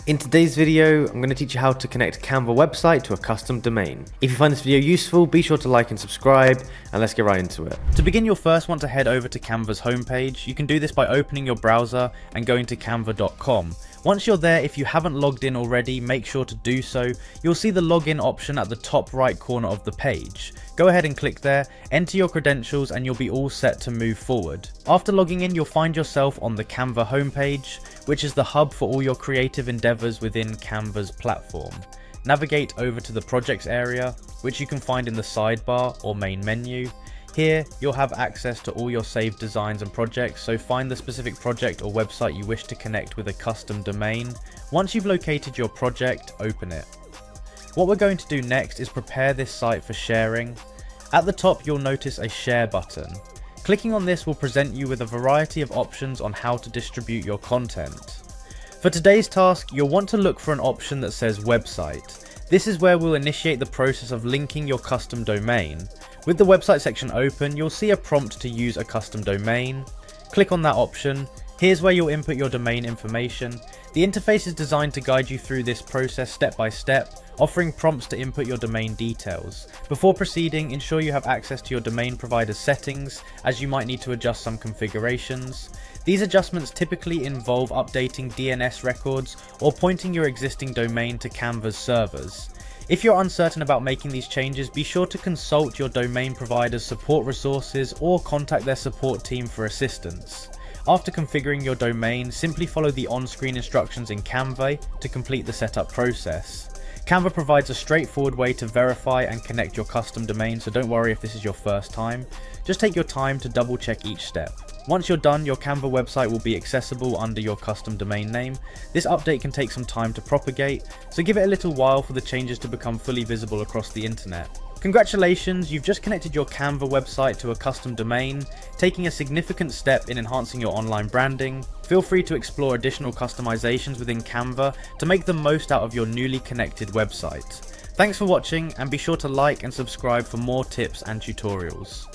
In today's video, I'm going to teach you how to connect a Canva website to a custom domain. If you find this video useful, be sure to like and subscribe, and let's get right into it. To begin, you'll first want to head over to Canva's homepage. You can do this by opening your browser and going to canva.com. Once you're there, if you haven't logged in already, make sure to do so. You'll see the login option at the top right corner of the page. Go ahead and click there, enter your credentials, and you'll be all set to move forward. After logging in, you'll find yourself on the Canva homepage, which is the hub for all your creative endeavors within Canva's platform. Navigate over to the projects area, which you can find in the sidebar or main menu. Here, you'll have access to all your saved designs and projects, so find the specific project or website you wish to connect with a custom domain. Once you've located your project, open it. What we're going to do next is prepare this site for sharing. At the top, you'll notice a share button. Clicking on this will present you with a variety of options on how to distribute your content. For today's task, you'll want to look for an option that says website. This is where we'll initiate the process of linking your custom domain. With the website section open, you'll see a prompt to use a custom domain. Click on that option. Here's where you'll input your domain information. The interface is designed to guide you through this process step by step, offering prompts to input your domain details. Before proceeding, ensure you have access to your domain provider's settings, as you might need to adjust some configurations. These adjustments typically involve updating DNS records or pointing your existing domain to Canva's servers. If you're uncertain about making these changes, be sure to consult your domain provider's support resources or contact their support team for assistance. After configuring your domain, simply follow the on-screen instructions in Canva to complete the setup process. Canva provides a straightforward way to verify and connect your custom domain, so don't worry if this is your first time. Just take your time to double check each step. Once you're done, your Canva website will be accessible under your custom domain name. This update can take some time to propagate, so give it a little while for the changes to become fully visible across the internet. Congratulations, you've just connected your Canva website to a custom domain, taking a significant step in enhancing your online branding. Feel free to explore additional customizations within Canva to make the most out of your newly connected website. Thanks for watching, and be sure to like and subscribe for more tips and tutorials.